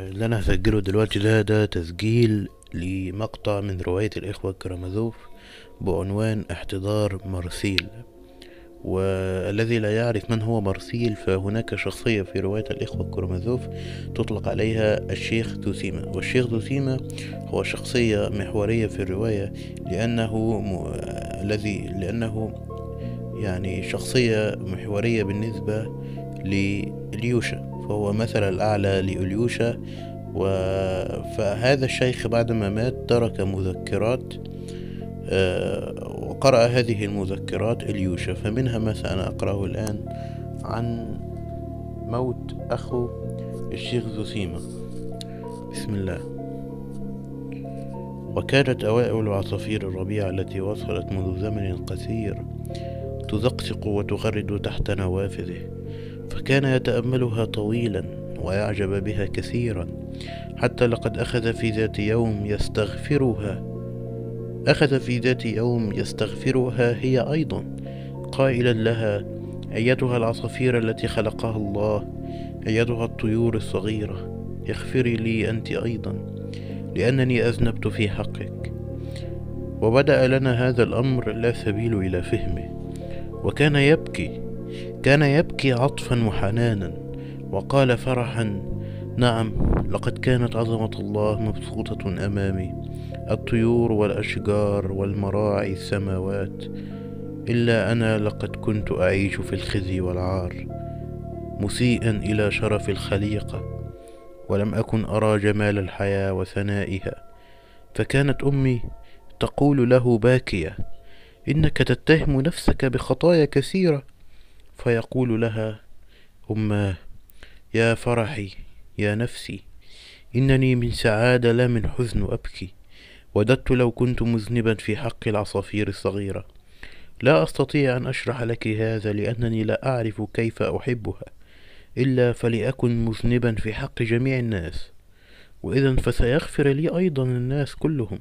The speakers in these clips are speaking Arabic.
اللي انا هسجله دلوقتي ده تسجيل لمقطع من رواية الإخوة كرامازوف بعنوان احتضار مرسيل. والذي لا يعرف من هو مرسيل، فهناك شخصية في رواية الإخوة كرامازوف تطلق عليها الشيخ ذوسيما، والشيخ ذوسيما هو شخصية محورية في الرواية لأنه يعني شخصية محورية بالنسبة لإليوشا، فهو مثل الأعلى لإليوشا. فهذا الشيخ بعدما مات ترك مذكرات، وقرأ هذه المذكرات إليوشا، فمنها ما سأنا أقرأه الآن عن موت أخو الشيخ ذوسيما. بسم الله. وكانت أوائل عصافير الربيع التي وصلت منذ زمن قصير تزقزق وتغرد تحت نوافذه، فكان يتأملها طويلا ويعجب بها كثيرا، حتى لقد أخذ في ذات يوم يستغفرها هي أيضا، قائلا لها: أيتها العصافير التي خلقها الله، أيتها الطيور الصغيرة، اغفري لي أنت أيضا، لأنني أذنبت في حقك. وبدأ لنا هذا الأمر لا سبيل إلى فهمه، كان يبكي عطفا وحنانا، وقال فرحا: نعم، لقد كانت عظمة الله مبسوطة أمامي، الطيور والأشجار والمراعي السماوات، إلا أنا لقد كنت أعيش في الخزي والعار، مسيئا إلى شرف الخليقة، ولم أكن أرى جمال الحياة وثنائها. فكانت أمي تقول له باكية: إنك تتهم نفسك بخطايا كثيرة. فيقول لها: أماه، يا فرحي، يا نفسي، إنني من سعادة لا من حزن أبكي. وددت لو كنت مذنبا في حق العصافير الصغيرة. لا أستطيع أن أشرح لك هذا، لأنني لا أعرف كيف أحبها، إلا فلأكن مذنبا في حق جميع الناس، وإذا فسيغفر لي أيضا الناس كلهم.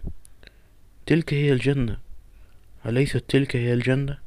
تلك هي الجنة، أليست تلك هي الجنة؟